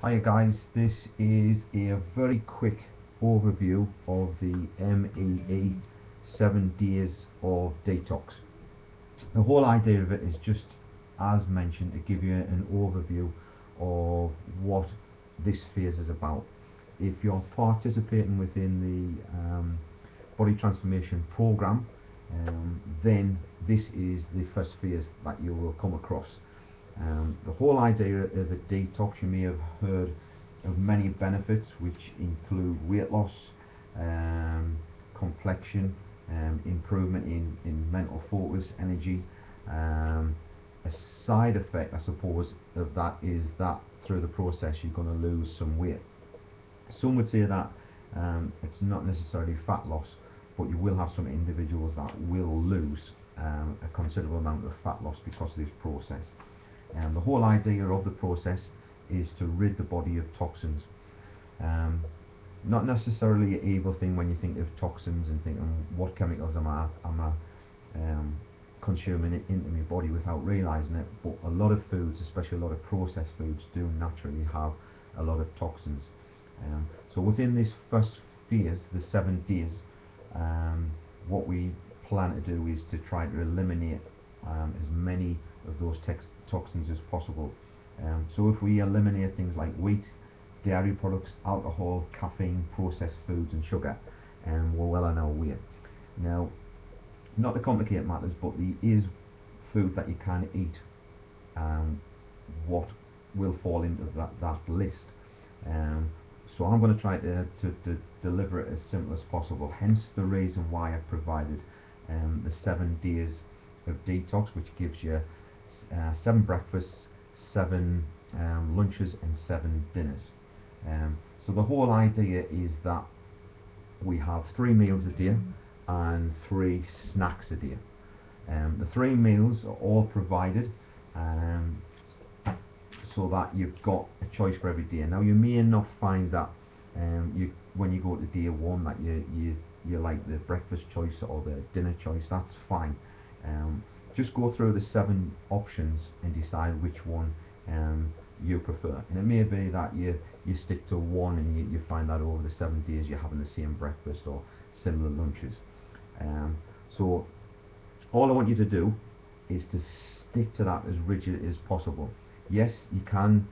Hiya guys, this is a very quick overview of the MEE 7 days of detox. The whole idea of it is just, as mentioned, to give you an overview of what this phase is about. If you're participating within the body transformation program, then this is the first phase that you will come across. The whole idea of a detox, you may have heard of many benefits, which include weight loss, complexion, improvement in mental focus, energy. A side effect, I suppose, of that is that through the process you're going to lose some weight. Some would say that it's not necessarily fat loss, but you will have some individuals that will lose a considerable amount of fat loss because of this process. The whole idea of the process is to rid the body of toxins. Not necessarily an evil thing when you think of toxins and thinking what chemicals am I consuming it into my body without realising it, but a lot of foods, especially a lot of processed foods, do naturally have a lot of toxins. So within this first phase, the 7 days, what we plan to do is to try to eliminate as many of those toxins as possible. So if we eliminate things like wheat, dairy products, alcohol, caffeine, processed foods and sugar, we're well on our way. Now, not to complicate matters, but there is food that you can eat what will fall into that list. So I'm going to try to deliver it as simple as possible, hence the reason why I've provided the 7 days of detox, which gives you 7 breakfasts, 7 lunches and 7 dinners. So the whole idea is that we have 3 meals a day and 3 snacks a day. The 3 meals are all provided so that you've got a choice for every day. Now you may not find that when you go to day 1 that you like the breakfast choice or the dinner choice. That's fine. Just go through the 7 options and decide which one you prefer. And it may be that you stick to one and you find that over the 7 days you're having the same breakfast or similar lunches. So all I want you to do is to stick to that as rigid as possible. Yes, you can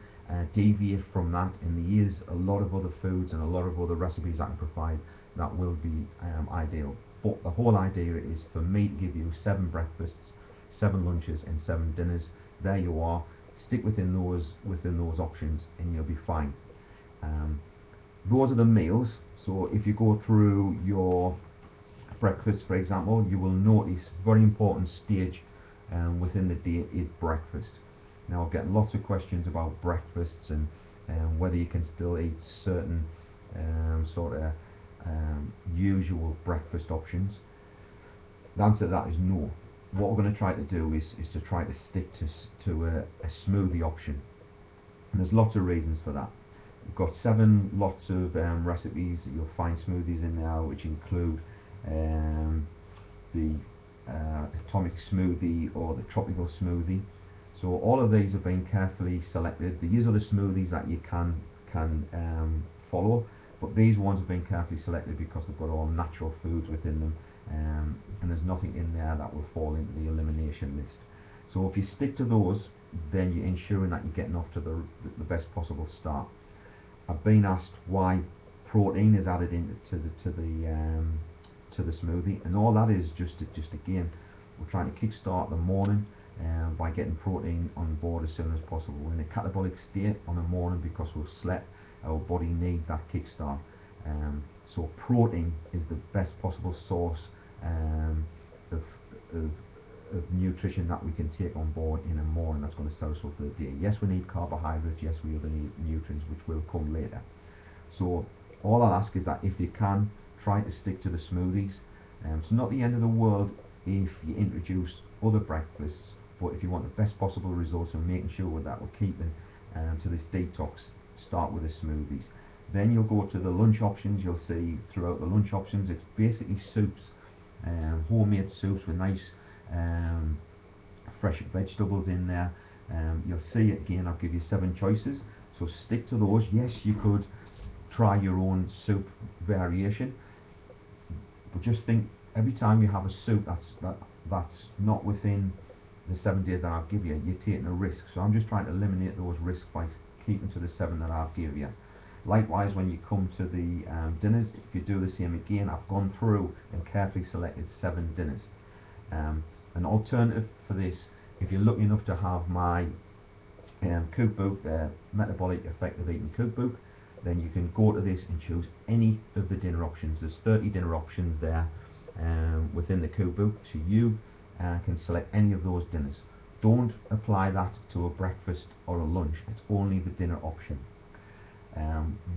deviate from that, and there is a lot of other foods and a lot of other recipes I can provide that will be ideal. But the whole idea is for me to give you 7 breakfasts, 7 lunches and 7 dinners. There you are. Stick within those options and you'll be fine. Those are the meals. So if you go through your breakfast, for example, you will notice very important stage within the day is breakfast. Now I've got lots of questions about breakfasts and whether you can still eat certain sort of usual breakfast options. The answer to that is no. What we're going to try to do is to try to stick to a smoothie option, and there's lots of reasons for that. We've got lots of recipes. You'll find smoothies in there which include the atomic smoothie or the tropical smoothie. So all of these have been carefully selected. These are the smoothies that you can follow, but these ones have been carefully selected because they've got all natural foods within them, and there's nothing in there that will fall into the elimination list. So if you stick to those, then you're ensuring that you're getting off to the best possible start. I've been asked why protein is added into the smoothie, and all that is just again, we're trying to kickstart the morning by getting protein on board as soon as possible. We're in a catabolic state on the morning because we've slept. Our body needs that kickstart. So protein is the best possible source of nutrition that we can take on board in the morning. That's going to serve us up for the day. Yes, we need carbohydrates. Yes, we other need nutrients, which will come later. So all I'll ask is that if you can, try to stick to the smoothies. It's not the end of the world if you introduce other breakfasts, but if you want the best possible results and making sure that we're keeping to this detox, start with the smoothies. Then you'll go to the lunch options. You'll see throughout the lunch options it's basically soups, homemade soups with nice fresh vegetables in there. You'll see again I'll give you 7 choices. So stick to those. Yes, you could try your own soup variation, but just think every time you have a soup that's not within the 7 days that I've given you, you're taking a risk. So I'm just trying to eliminate those risks by keeping to the 7 that I've given you. Likewise, when you come to the dinners, if you do the same again, I've gone through and carefully selected 7 dinners. An alternative for this, if you're lucky enough to have my cookbook, Metabolic Effective Eating Cookbook, then you can go to this and choose any of the dinner options. There's 30 dinner options there within the cookbook, so you can select any of those dinners. Don't apply that to a breakfast or a lunch, it's only the dinner option.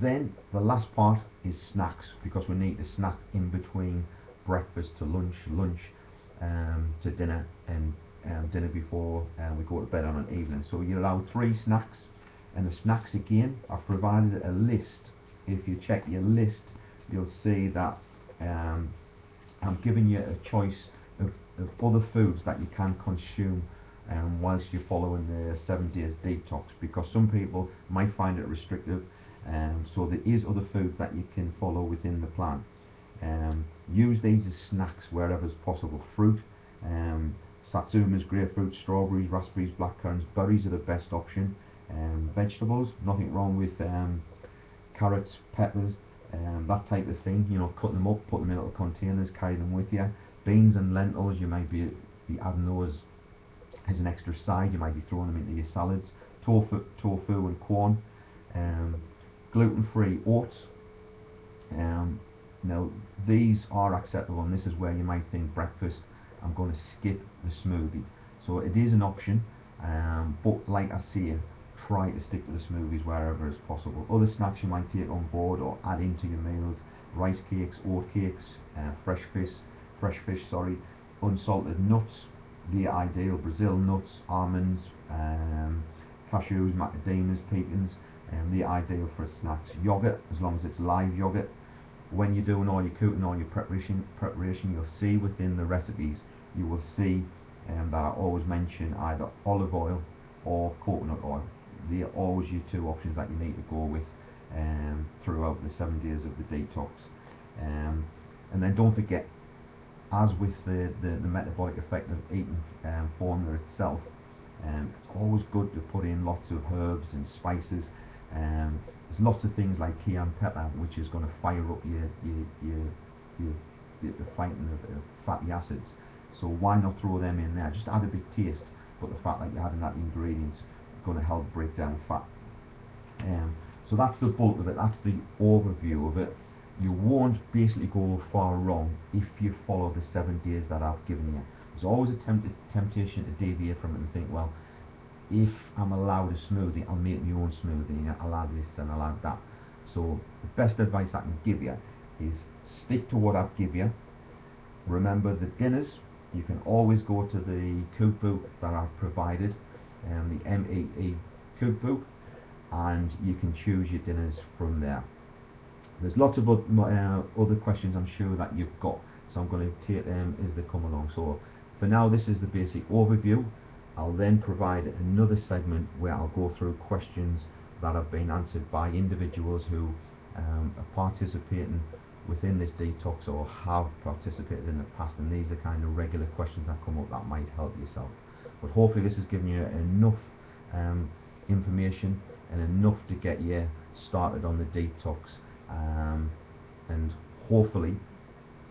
Then the last part is snacks, because we need to snack in between breakfast to lunch, lunch to dinner, and dinner before we go to bed on an evening. So you're allowed 3 snacks, and the snacks again, I've provided a list. If you check your list, you'll see that I'm giving you a choice of other foods that you can consume whilst you're following the 7 days detox, because some people might find it restrictive. So there is other foods that you can follow within the plan. Use these as snacks wherever is possible. Fruit, satsumas, grapefruit, strawberries, raspberries, blackcurrants, berries are the best option. Vegetables, nothing wrong with carrots, peppers, that type of thing. You know, cut them up, put them in little containers, carry them with you. Beans and lentils, you might be adding those as an extra side. You might be throwing them into your salads. Tofu and corn. Gluten-free oats. Now these are acceptable, and this is where you might think breakfast, I'm going to skip the smoothie. So it is an option, but like I say, try to stick to the smoothies wherever is possible. Other snacks you might take on board or add into your meals: rice cakes, oat cakes, fresh fish, unsalted nuts, the ideal: Brazil nuts, almonds, cashews, macadamias, pecans, the ideal for snacks. Yogurt, as long as it's live yogurt. When you're doing all your cooking, all your preparation, you'll see within the recipes, you will see that I always mention either olive oil or coconut oil. They are always your 2 options that you need to go with throughout the 7 days of the detox. And then don't forget, as with the metabolic effect of eating formula itself, it's always good to put in lots of herbs and spices. There's lots of things like cayenne pepper, which is going to fire up the fighting of fatty acids. So why not throw them in there? Just add a bit of taste, but the fact that you're adding that ingredient's going to help break down fat. So that's the bulk of it. That's the overview of it. You won't basically go far wrong if you follow the 7 days that I've given you. There's always a temptation to deviate from it and think, well, if I'm allowed a smoothie, I'll make my own smoothie, I'll add this and I'll add that. So the best advice I can give you is stick to what I've given you. Remember the dinners, you can always go to the cookbook that I've provided, the MEE cookbook, and you can choose your dinners from there. There's lots of other questions I'm sure that you've got, so I'm going to take them as they come along. So for now, this is the basic overview. I'll then provide another segment where I'll go through questions that have been answered by individuals who are participating within this detox or have participated in the past, and these are kind of regular questions that come up that might help yourself. But hopefully this has given you enough information and enough to get you started on the detox, and hopefully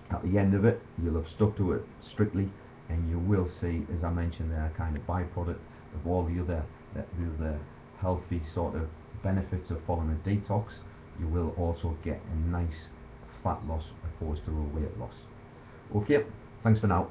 at the end of it you'll have stuck to it strictly, and you will see, as I mentioned there, a kind of byproduct of all the other healthy sort of benefits of following a detox. You will also get a nice fat loss opposed to a weight loss. Okay, thanks for now.